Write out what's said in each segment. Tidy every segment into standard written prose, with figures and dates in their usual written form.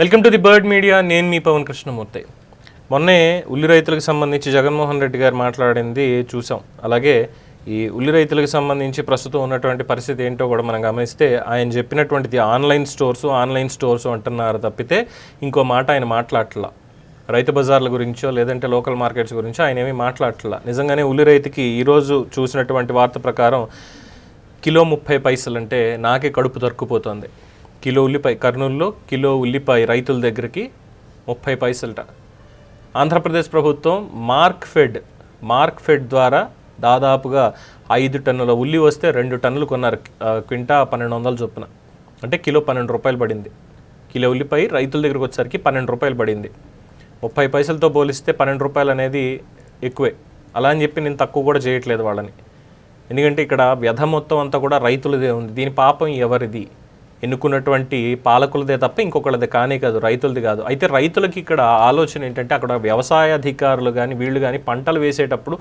Welcome to the bird media. నేను మీ పవన్ కృష్ణమూర్తి. మొన్నే ఉల్లి రైతులకు సంబంధించి జగన్మోహన్ రెడ్డి గారు మాట్లాడింది చూసాం. అలాగే ఈ ఉల్లి రైతులకు సంబంధించి ప్రస్తుతం ఉన్నటువంటి పరిస్థితి ఏంటో కూడా మనం గమనిస్తే ఆయన చెప్పినటువంటిది ఆన్లైన్ స్టోర్స్ అంటున్నారు తప్పితే ఇంకో మాట ఆయన మాట్లాడట్లా. రైతు బజార్ల గురించో లేదంటే లోకల్ మార్కెట్స్ గురించో ఆయన ఏమీ మాట్లాడట్లా. నిజంగానే ఉల్లి రైతుకి ఈరోజు చూసినటువంటి వార్త ప్రకారం కిలో 30 పైసలు అంటే నాకే కడుపు తరుక్కుపోతుంది. కిలో ఉల్లిపాయ, కర్నూలులో కిలో ఉల్లిపాయ రైతుల దగ్గరికి 30 పైసలట. ఆంధ్రప్రదేశ్ ప్రభుత్వం మార్క్ ఫెడ్ ద్వారా దాదాపుగా 5 టన్నుల ఉల్లి వస్తే 2 టన్నులు కొన్నారు. క్వింటా 1200 చొప్పున, అంటే కిలో 12 రూపాయలు పడింది. కిలో ఉల్లిపాయ రైతుల దగ్గరికి వచ్చేసరికి 12 రూపాయలు పడింది. 30 పైసలతో పోలిస్తే 12 రూపాయలు అనేది ఎక్కువే. అలా అని చెప్పి నేను తక్కువ కూడా చేయట్లేదు వాళ్ళని, ఎందుకంటే ఇక్కడ వ్యధ మొత్తం అంతా కూడా రైతులదే ఉంది. దీని పాపం ఎవరిది? ఎన్నుకున్నటువంటి పాలకులదే తప్ప ఇంకొకళ్ళది కానే కాదు, రైతులది కాదు. అయితే రైతులకి ఇక్కడ ఆలోచన ఏంటంటే, అక్కడ వ్యవసాయ అధికారులు కానీ వీళ్ళు కానీ పంటలు వేసేటప్పుడు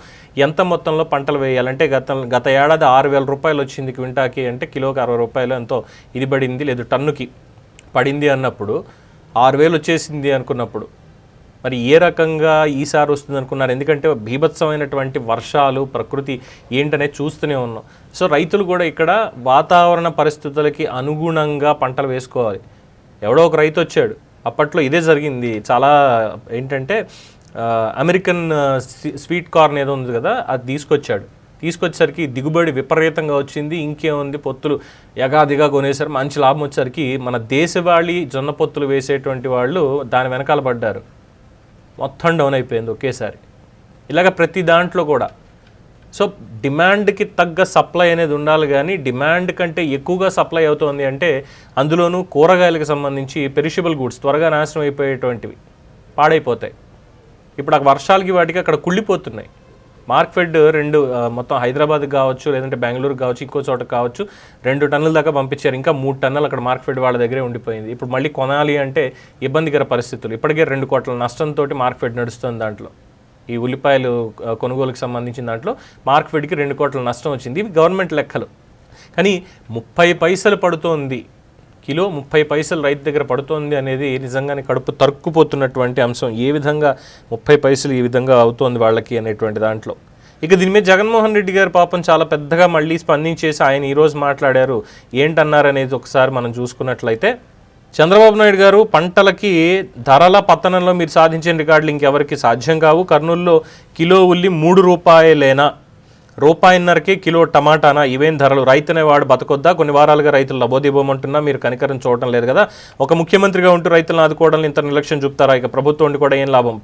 ఎంత మొత్తంలో పంటలు వేయాలంటే గత ఏడాది 6,000 రూపాయలు వచ్చింది క్వింటాకి, అంటే కిలోకి 60 రూపాయలు ఎంతో ఇది పడింది, లేదు టన్నుకి పడింది అన్నప్పుడు 6,000 వచ్చేసింది అనుకున్నప్పుడు మరి ఏ రకంగా ఈసారి వస్తుంది అనుకున్నారు? ఎందుకంటే బీభత్సమైనటువంటి వర్షాలు, ప్రకృతి ఏంటనే చూస్తూనే ఉన్నాం. సో రైతులు కూడా ఇక్కడ వాతావరణ పరిస్థితులకి అనుగుణంగా పంటలు వేసుకోవాలి. ఎవడో ఒక రైతు వచ్చాడు, అప్పట్లో ఇదే జరిగింది. చాలా ఏంటంటే అమెరికన్ స్వీట్ కార్న్ ఏదో ఉంది కదా, అది తీసుకొచ్చేసరికి దిగుబడి విపరీతంగా వచ్చింది. ఇంకేముంది, పొత్తులు యగాదిగా కొనేసరికి మంచి లాభం వచ్చేసరికి మన దేశవాళీ జొన్న పొత్తులు వేసేటువంటి వాళ్ళు దాని వెనకాల పడ్డారు. మొత్తం డౌన్ అయిపోయింది ఒకేసారి. ఇలాగ ప్రతి దాంట్లో కూడా. సో డిమాండ్కి తగ్గ సప్లై అనేది ఉండాలి, కానీ డిమాండ్ కంటే ఎక్కువగా సప్లై అవుతుంది అంటే అందులోనూ కూరగాయలకు సంబంధించి పెరిషబుల్ గూడ్స్ త్వరగా నాశనం అయిపోయేటువంటివి పాడైపోతాయి. ఇప్పుడు ఆ వర్షాలకి వాటికి అక్కడ కుళ్ళిపోతున్నాయి. మార్క్ఫెడ్ మొత్తం హైదరాబాద్కి కావచ్చు, లేదంటే బెంగళూరుకి కావచ్చు, ఇంకో చోట కావచ్చు 2 టన్నుల దాకా పంపించారు. ఇంకా 3 టన్నులు అక్కడ మార్క్ఫెడ్ వాళ్ళ దగ్గరే ఉండిపోయింది. ఇప్పుడు మళ్ళీ కొనాలి అంటే ఇబ్బందికర పరిస్థితులు. ఇప్పటికే 2 కోట్ల నష్టంతో మార్క్ఫెడ్ నడుస్తుంది. దాంట్లో ఈ ఉల్లిపాయలు కొనుగోలుకి సంబంధించిన దాంట్లో మార్క్ఫెడ్కి 2 కోట్ల నష్టం వచ్చింది. ఇవి గవర్నమెంట్ లెక్కలు. కానీ 30 పైసలు పడుతోంది, కిలో 30 పైసలు రైతు దగ్గర పడుతోంది అనేది నిజంగానే కడుపు తరుక్కుపోతున్నటువంటి అంశం. ఏ విధంగా 30 పైసలు ఈ విధంగా అవుతోంది వాళ్ళకి అనేటువంటి దాంట్లో. ఇక దీని మీద జగన్మోహన్ రెడ్డి గారు పాపం చాలా పెద్దగా మళ్ళీ స్పందించేసి ఆయన ఈరోజు మాట్లాడారు. ఏంటన్నారు అనేది ఒకసారి మనం చూసుకున్నట్లయితే, చంద్రబాబు నాయుడు గారు పంటలకి ధరల పతనంలో మీరు సాధించిన రికార్డులు ఇంకెవరికి సాధ్యం కావు. కర్నూలులో కిలో ఉల్లి 3 రూపాయలేనా, రూపాయిన్నరకే కిలో టమాటానా, ఇవేం ధరలు? రైతు అనేవాడు బతకొద్దా? కొన్ని వారాలుగా రైతులు లబోదిబోమంటున్నా మీరు కనికరం చూడటం లేదు కదా. ఒక ముఖ్యమంత్రిగా ఉంటూ రైతులను ఆదుకోవడానికి ఇంత నిర్లక్ష్యం చూపుతారా? ఇక ప్రభుత్వం ఉండి కూడా ఏం లాభం?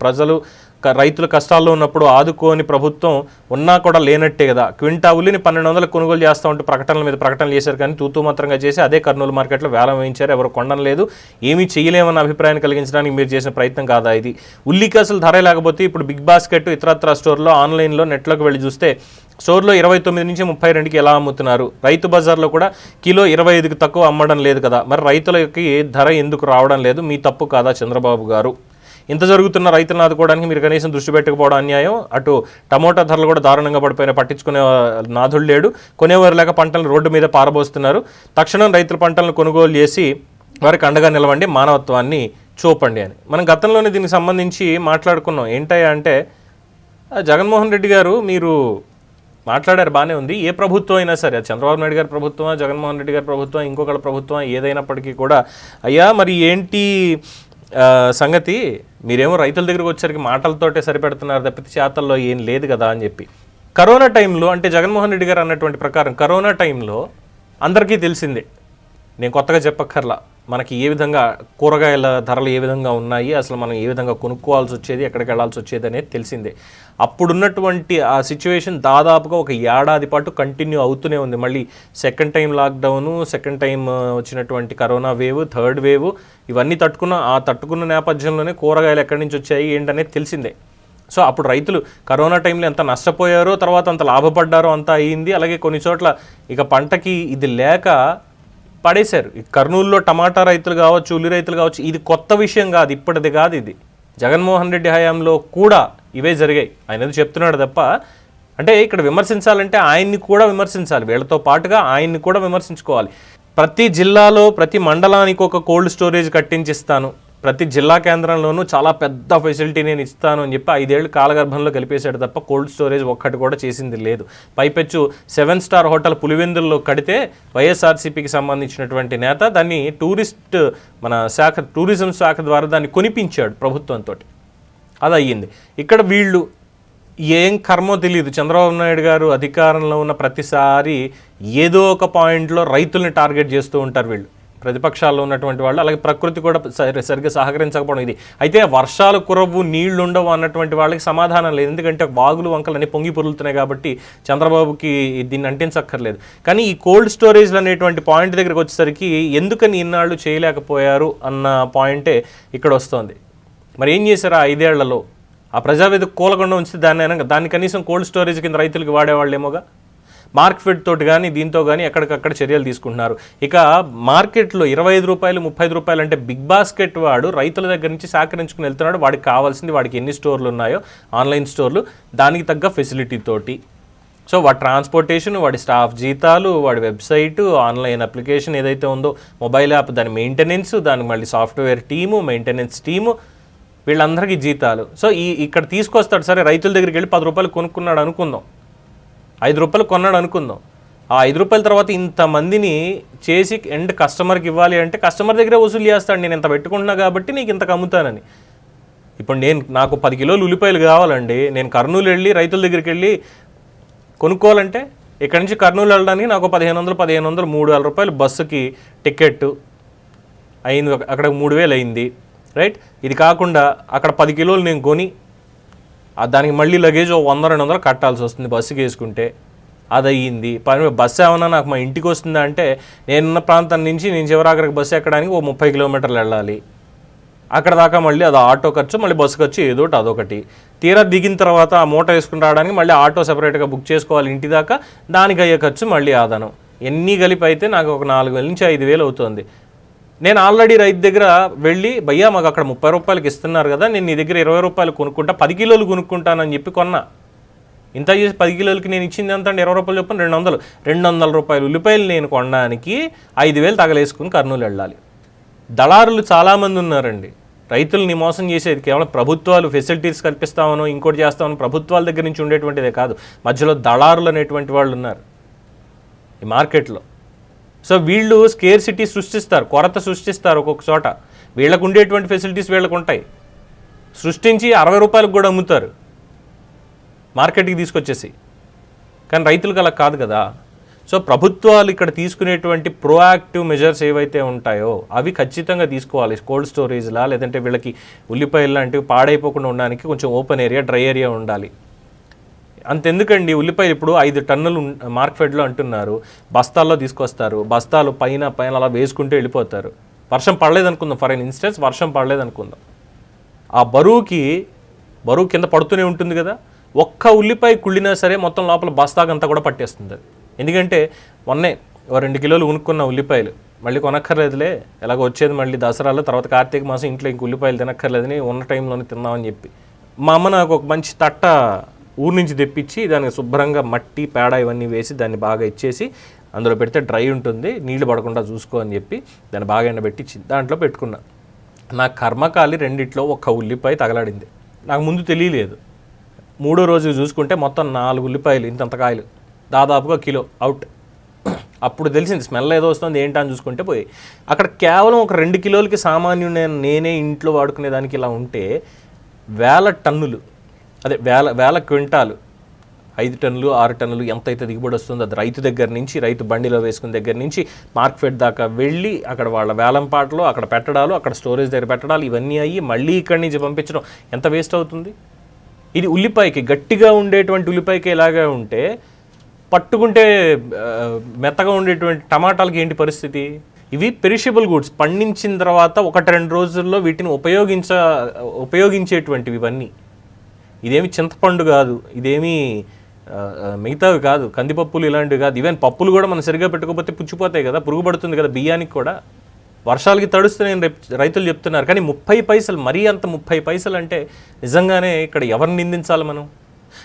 రైతులు కష్టాల్లో ఉన్నప్పుడు ఆదుకోని ప్రభుత్వం ఉన్నా కూడా లేనట్టే కదా. క్వింటా ఉల్లిని 1200 కొనుగోలు చేస్తూ ఉంటూ ప్రకటనల మీద ప్రకటనలు చేశారు, కానీ తూతూ మాత్రంగా చేసి అదే కర్నూలు మార్కెట్లో వేలం వేయించారు. ఎవరు కొనలేదు, ఏమీ చేయలేమన్న అభిప్రాయాన్ని కలిగించడానికి మీరు చేసిన ప్రయత్నం కాదా ఇది? ఉల్లికి అసలు ధర లేకపోతే ఇప్పుడు బిగ్ బాస్కెట్, ఇతరత్ర స్టోర్లో, ఆన్లైన్లో, నెట్లోకి వెళ్ళి చూస్తే స్టోర్లో 29 నుంచి 32కి ఎలా అమ్ముతున్నారు? రైతు బజార్లో కూడా కిలో 25కి తక్కువ అమ్మడం లేదు కదా. మరి రైతులకి ధర ఎందుకు రావడం లేదు? మీ తప్పు కాదా చంద్రబాబు గారు? ఇంత జరుగుతున్న రైతులను ఆదుకోవడానికి మీరు కనీసం దృష్టి పెట్టకపోవడం అన్యాయం. అటు టమోటా ధరలు కూడా దారుణంగా పడిపోయినా పట్టించుకునే నాథుడు లేడు. కొనేవారు లేక పంటలను రోడ్డు మీద పారబోస్తున్నారు. తక్షణం రైతుల పంటలను కొనుగోలు చేసి వారికి అండగా నిలవండి, మానవత్వాన్ని చూపండి అని మనం గతంలోనే దీనికి సంబంధించి మాట్లాడుకున్నాం. ఏంటయ్యా అంటే, జగన్మోహన్ రెడ్డి గారు మీరు మాట్లాడారు, బాగానే ఉంది. ఏ ప్రభుత్వం అయినా సరే, చంద్రబాబు నాయుడు గారి ప్రభుత్వం, జగన్మోహన్ రెడ్డి గారి ప్రభుత్వం, ఇంకొకళ్ళ ప్రభుత్వం ఏదైనప్పటికీ కూడా, అయ్యా మరి ఏంటి సంగతి, మీరేమో రైతుల దగ్గరికి వచ్చేసరికి మాటలతోటే సరిపెడుతున్నారు తప్పితే చేతల్లో ఏం లేదు కదా అని చెప్పి. కరోనా టైంలో, అంటే జగన్మోహన్ రెడ్డి గారు అన్నటువంటి ప్రకారం కరోనా టైంలో అందరికీ తెలిసిందే, నేను కొత్తగా చెప్పక్కర్లా, మనకి ఏ విధంగా కూరగాయల ధరలు ఏ విధంగా ఉన్నాయి, అసలు మనం ఏ విధంగా కొనుక్కోవాల్సి వచ్చేది, ఎక్కడికి వెళ్ళాల్సి వచ్చేది అనేది తెలిసిందే. అప్పుడున్నటువంటి ఆ సిచ్యువేషన్ దాదాపుగా ఒక ఏడాది పాటు కంటిన్యూ అవుతూనే ఉంది. మళ్ళీ second time lockdown, second time వచ్చినటువంటి కరోనా వేవ్, థర్డ్ వేవ్, ఇవన్నీ తట్టుకున్న నేపథ్యంలోనే కూరగాయలు ఎక్కడి నుంచి వచ్చాయి ఏంటనేది తెలిసిందే. సో అప్పుడు రైతులు కరోనా టైంలో ఎంత నష్టపోయారో, తర్వాత అంత లాభపడ్డారో అంతా అయ్యింది. అలాగే కొన్ని చోట్ల ఇక పంటకి ఇది లేక పడేశారు. కర్నూలులో టమాటా రైతులు కావచ్చు, ఉల్లి రైతులు కావచ్చు, ఇది కొత్త విషయం కాదు, ఇప్పటిది కాదు. ఇది జగన్మోహన్ రెడ్డి హయాంలో కూడా ఇవే జరిగాయి. ఆయన ఏదో చెప్తున్నాడు తప్ప, అంటే ఇక్కడ విమర్శించాలంటే ఆయన్ని కూడా విమర్శించాలి, వీళ్ళతో పాటుగా ఆయన్ని కూడా విమర్శించుకోవాలి. ప్రతి జిల్లాలో ప్రతి మండలానికి ఒక కోల్డ్ స్టోరేజ్ కట్టించిస్తాను, ప్రతి జిల్లా కేంద్రంలోనూ చాలా పెద్ద ఫెసిలిటీ నేను ఇస్తాను అని చెప్పి 5 ఏళ్ళు కాలగర్భంలో కలిపేశాడు తప్ప కోల్డ్ స్టోరేజ్ ఒక్కటి కూడా చేసింది లేదు. పైపెచ్చు 7 స్టార్ హోటల్ పులివెందుల్లో కడితే వైఎస్ఆర్సీపీకి సంబంధించినటువంటి నేత దాన్ని టూరిజం శాఖ ద్వారా దాన్ని కొనిపించాడు ప్రభుత్వంతో. అది అయ్యింది. ఇక్కడ వీళ్ళు ఏం కర్మో తెలియదు, చంద్రబాబు నాయుడు గారు అధికారంలో ఉన్న ప్రతిసారి ఏదో ఒక పాయింట్లో రైతుల్ని టార్గెట్ చేస్తూ ఉంటారు వీళ్ళు, ప్రతిపక్షాల్లో ఉన్నటువంటి వాళ్ళు. అలాగే ప్రకృతి కూడా సరిగ్గా సహకరించకపోవడం ఇది. అయితే వర్షాలు కురవు, నీళ్లు ఉండవు అన్నటువంటి వాళ్ళకి సమాధానం లేదు. ఎందుకంటే వాగులు వంకలు అన్నీ పొంగి పొరులుతున్నాయి కాబట్టి చంద్రబాబుకి దీన్ని అంటించక్కర్లేదు. కానీ ఈ కోల్డ్ స్టోరేజ్లు అనేటువంటి పాయింట్ దగ్గరికి వచ్చేసరికి ఎందుకని ఇన్నాళ్ళు చేయలేకపోయారు అన్న పాయింటే ఇక్కడ వస్తుంది. మరి ఏం చేశారు ఆ 5 ఏళ్లలో? ఆ ప్రజావేదిక కూలకుండా ఉంచితే దాన్ని కనీసం కోల్డ్ స్టోరేజ్ కింద రైతులకు వాడేవాళ్ళేమోగా. మార్కెట్ తోటి కానీ దీంతో కానీ ఎక్కడికక్కడ చర్యలు తీసుకుంటున్నారు. ఇక మార్కెట్లో 25 రూపాయలు 30 రూపాయలు అంటే బిగ్ బాస్కెట్ వాడు రైతుల దగ్గర నుంచి సేకరించుకుని వెళ్తున్నాడు. వాడికి కావాల్సింది, వాడికి ఎన్ని స్టోర్లు ఉన్నాయో ఆన్లైన్ స్టోర్లు, దానికి తగ్గ ఫెసిలిటీ తోటి. సో వాడి ట్రాన్స్పోర్టేషన్, వాడి స్టాఫ్ జీతాలు, వాడి వెబ్సైటు, ఆన్లైన్ అప్లికేషన్ ఏదైతే ఉందో మొబైల్ యాప్, దాని మెయింటెనెన్స్, దానికి మళ్ళీ సాఫ్ట్వేర్ టీము, మెయింటెనెన్స్ టీము, వీళ్ళందరికీ జీతాలు. సో ఇక్కడ తీసుకొస్తాడు. సరే రైతుల దగ్గరికి వెళ్ళి 10 రూపాయలు కొనుక్కున్నాడు అనుకుందాం, 5 రూపాయలు కొన్నాడు అనుకుందాం. ఆ 5 రూపాయల తర్వాత ఇంతమందిని చేసి ఎండ్ కస్టమర్కి ఇవ్వాలి అంటే కస్టమర్ దగ్గరే వసూలు చేస్తాడు. నేను ఇంత పెట్టుకుంటున్నా కాబట్టి నీకు ఇంతకు అమ్ముతానని. ఇప్పుడు నాకు 10 కిలోలు ఉల్లిపాయలు కావాలండి, నేను కర్నూలు వెళ్ళి రైతుల దగ్గరికి వెళ్ళి కొనుక్కోవాలంటే ఇక్కడ నుంచి కర్నూలు వెళ్ళడానికి నాకు 1500 3,000 రూపాయలు బస్సుకి టికెట్ అయింది, అక్కడ 3,000 అయింది, రైట్. ఇది కాకుండా అక్కడ 10 కిలోలు నేను కొని దానికి మళ్ళీ లగేజ్ 100-200 కట్టాల్సి వస్తుంది బస్సుకి వేసుకుంటే, అది అయ్యింది. బస్సు ఏమన్నా నాకు మా ఇంటికి వస్తుందా అంటే నేనున్న ప్రాంతం నుంచి నేను చివరాఖరికి బస్సు ఎక్కడానికి 30 కిలోమీటర్లు వెళ్ళాలి. అక్కడ దాకా మళ్ళీ అది ఆటో ఖర్చు, మళ్ళీ బస్సు ఖర్చు, ఏదోటి అదొకటి. తీరా దిగిన తర్వాత ఆ మూట వేసుకుని రావడానికి మళ్ళీ ఆటో సెపరేట్గా బుక్ చేసుకోవాలి ఇంటి దాకా, దానికి అయ్యే ఖర్చు మళ్ళీ ఆదానం. ఎన్ని కలిపి అయితే నాకు ఒక 4,000 నుంచి 5,000 అవుతుంది. నేను ఆల్రెడీ రైతు దగ్గర వెళ్ళి భయ్యా మాకు అక్కడ 30 రూపాయలకి ఇస్తున్నారు కదా, నేను నీ దగ్గర 20 రూపాయలు కొనుక్కుంటా, 10 కిలోలు కొనుక్కుంటానని చెప్పి కొన్నా. ఇంత చేసి 10 కిలోలకి నేను ఇచ్చింది ఎంత అంటే 20 రూపాయలు చెప్పిన 200 రూపాయలు ఉల్లిపాయలు నేను కొనడానికి 5,000 తగలేసుకుని కర్నూలు వెళ్ళాలి. దళారులు చాలామంది ఉన్నారండి. రైతుల్ని మోసం చేసేది కేవలం ప్రభుత్వాలు ఫెసిలిటీస్ కల్పిస్తామనో ఇంకోటి చేస్తామనో ప్రభుత్వాల దగ్గర నుంచి ఉండేటువంటిదే కాదు, మధ్యలో దళారులు అనేటువంటి వాళ్ళు ఉన్నారు ఈ మార్కెట్లో. సో వీళ్ళు స్కేర్సిటీ సృష్టిస్తారు, కొరత సృష్టిస్తారు. ఒక్కొక్క చోట వీళ్ళకు ఉండేటువంటి ఫెసిలిటీస్ వీళ్ళకు ఉంటాయి, సృష్టించి 60 రూపాయలకు కూడా అమ్ముతారు మార్కెట్కి తీసుకొచ్చేసి. కానీ రైతులకు అలా కాదు కదా. సో ప్రభుత్వాలు ఇక్కడ తీసుకునేటువంటి ప్రోయాక్టివ్ మెజర్స్ ఏవైతే ఉంటాయో అవి ఖచ్చితంగా తీసుకోవాలి. కోల్డ్ స్టోరేజ్లా, లేదంటే వీళ్ళకి ఉల్లిపాయలు లాంటివి పాడైపోకుండా ఉండడానికి కొంచెం ఓపెన్ ఏరియా, డ్రై ఏరియా ఉండాలి. అంతెందుకండి, ఉల్లిపాయలు ఇప్పుడు 5 టన్నులు మార్కెట్లో అంటున్నారు, బస్తాల్లో తీసుకొస్తారు, బస్తాలు పైన అలా వేసుకుంటూ వెళ్ళిపోతారు. వర్షం పడలేదనుకుందాం, ఫర్ ఎన్ ఇన్స్టెన్స్ వర్షం పడలేదనుకుందాం, ఆ బరువు కింద పడుతూనే ఉంటుంది కదా. ఒక్క ఉల్లిపాయ కుళ్ళినా సరే మొత్తం లోపల బస్తాకంతా కూడా పట్టేస్తుంది. ఎందుకంటే మొన్నే 2 కిలోలు కొనుక్కున్న ఉల్లిపాయలు మళ్ళీ కొనక్కర్లేదులే, ఎలాగో వచ్చేది మళ్ళీ దసరాలో, తర్వాత కార్తీక మాసం ఇంట్లో ఇంక ఉల్లిపాయలు తినక్కర్లేదని ఉన్న టైంలోనే తిందామని చెప్పి మా అమ్మ నాకు ఒక మంచి తట్ట ఊరు నుంచి తెప్పించి దానికి శుభ్రంగా మట్టి పేడ ఇవన్నీ వేసి దాన్ని బాగా ఇచ్చేసి అందులో పెడితే డ్రై ఉంటుంది, నీళ్లు పడకుండా చూసుకో అని చెప్పి దాన్ని బాగా ఎండబెట్టి దాంట్లో పెట్టుకున్నా. నా కర్మకాలి 2 ఒక్క ఉల్లిపాయ తగలాడింది. నాకు ముందు తెలియలేదు. 3వ రోజు చూసుకుంటే మొత్తం 4 ఉల్లిపాయలు, ఇంతంత కాయలు, దాదాపుగా కిలో అవుట్. అప్పుడు తెలిసింది స్మెల్ ఏదో వస్తుంది ఏంటా అని చూసుకుంటే పోయి అక్కడ కేవలం ఒక 2 కిలోలకి సామాన్యుడు నేనే ఇంట్లో వాడుకునేదానికి ఇలా ఉంటే 1000 టన్నులు, అదే వేల క్వింటాలు, 5 టన్నులు 6 టన్నులు ఎంతైతే దిగుబడి వస్తుందో అది రైతు దగ్గర నుంచి, రైతు బండిలో వేసుకున్న దగ్గర నుంచి మార్కెట్ దాకా వెళ్ళి అక్కడ వాళ్ళ వేలంపాటలో అక్కడ పెట్టడాలు, అక్కడ స్టోరేజ్ దగ్గర పెట్టడాలు, ఇవన్నీ అయ్యి మళ్ళీ ఇక్కడి నుంచి పంపించడం ఎంత వేస్ట్ అవుతుంది. ఇది ఉల్లిపాయకి, గట్టిగా ఉండేటువంటి ఉల్లిపాయకి ఇలాగే ఉంటే పట్టుకుంటే మెత్తగా ఉండేటువంటి టమాటాలకి ఏంటి పరిస్థితి? ఇవి పెరిషబుల్ గుడ్స్, పండించిన తర్వాత 1-2 రోజుల్లో వీటిని ఉపయోగించేటువంటివి ఇవన్నీ. ఇదేమి చింతపండు కాదు, ఇదేమి మిగతావి కాదు, కందిపప్పులు ఇలాంటివి కాదు. ఈవెన్ పప్పులు కూడా మనం సరిగ్గా పెట్టుకోకపోతే పుచ్చిపోతాయి కదా, పురుగు పడుతుంది కదా బియ్యానికి కూడా. వర్షాలకి తడుస్తున్నాయని రైతులు చెప్తున్నారు. కానీ 30 పైసలు, మరీ అంత 30 పైసలు అంటే నిజంగానే ఇక్కడ ఎవరిని నిందించాలి మనం?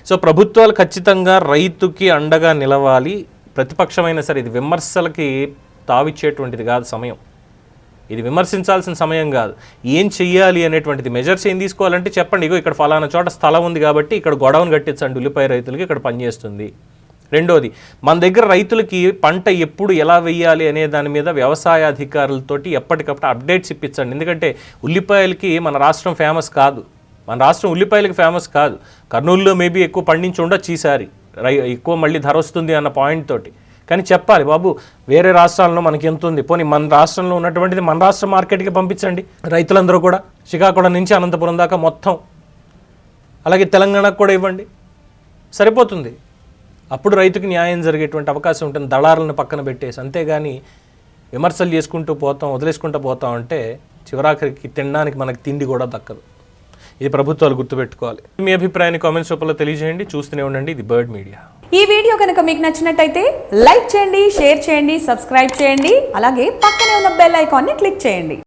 సో ప్రభుత్వాలు ఖచ్చితంగా రైతుకి అండగా నిలవాలి. ప్రతిపక్షమైనా సరే, ఇది విమర్శలకి తావిచ్చేటువంటిది కాదు సమయం. ఇది విమర్శించాల్సిన సమయం కాదు. ఏం చెయ్యాలి అనేటువంటిది మెజర్స్ ఏం తీసుకోవాలంటే చెప్పండి, ఇగో ఇక్కడ ఫలానా చోట స్థలం ఉంది కాబట్టి ఇక్కడ గొడవను కట్టించండి ఉల్లిపాయ రైతులకి, ఇక్కడ పనిచేస్తుంది. రెండోది, మన దగ్గర రైతులకి పంట ఎప్పుడు ఎలా వెయ్యాలి అనే దాని మీద వ్యవసాయ అధికారులతోటి ఎప్పటికప్పుడు అప్డేట్స్ ఇప్పించండి. ఎందుకంటే ఉల్లిపాయలకి మన రాష్ట్రం ఫేమస్ కాదు, మన రాష్ట్రం ఉల్లిపాయలకి ఫేమస్ కాదు. కర్నూలులో మేబీ ఎక్కువ పండించి ఉండొచ్చు ఈసారి, ఎక్కువ మళ్ళీ ధర వస్తుంది అన్న పాయింట్ తోటి. కానీ చెప్పాలి బాబు, వేరే రాష్ట్రాల్లో మనకి ఎంత ఉంది, పోనీ మన రాష్ట్రంలో ఉన్నటువంటిది మన రాష్ట్ర మార్కెట్కి పంపించండి రైతులందరూ కూడా, శ్రీకాకుళం నుంచి అనంతపురం దాకా మొత్తం, అలాగే తెలంగాణకు కూడా ఇవ్వండి, సరిపోతుంది. అప్పుడు రైతుకి న్యాయం జరిగేటువంటి అవకాశం ఉంటుంది, దళారులను పక్కన పెట్టేసి. అంతేగాని విమర్శలు చేసుకుంటూ పోతాం, వదిలేసుకుంటూ పోతాం అంటే చివరాఖరికి తినడానికి మనకి తిండి కూడా దక్కదు. ఇది ప్రభుత్వాలు గుర్తుపెట్టుకోవాలి. మీ అభిప్రాయాన్ని కామెంట్స్ రూపంలో తెలియజేయండి. చూస్తూనే ఉండండి ఇది బర్డ్ మీడియా. ఈ వీడియో కనుక మీకు నచ్చినట్టయితే లైక్ చేయండి, షేర్ చేయండి, సబ్స్క్రైబ్ చేయండి. అలాగే పక్కనే ఉన్న బెల్ ఐకాన్ని క్లిక్ చేయండి.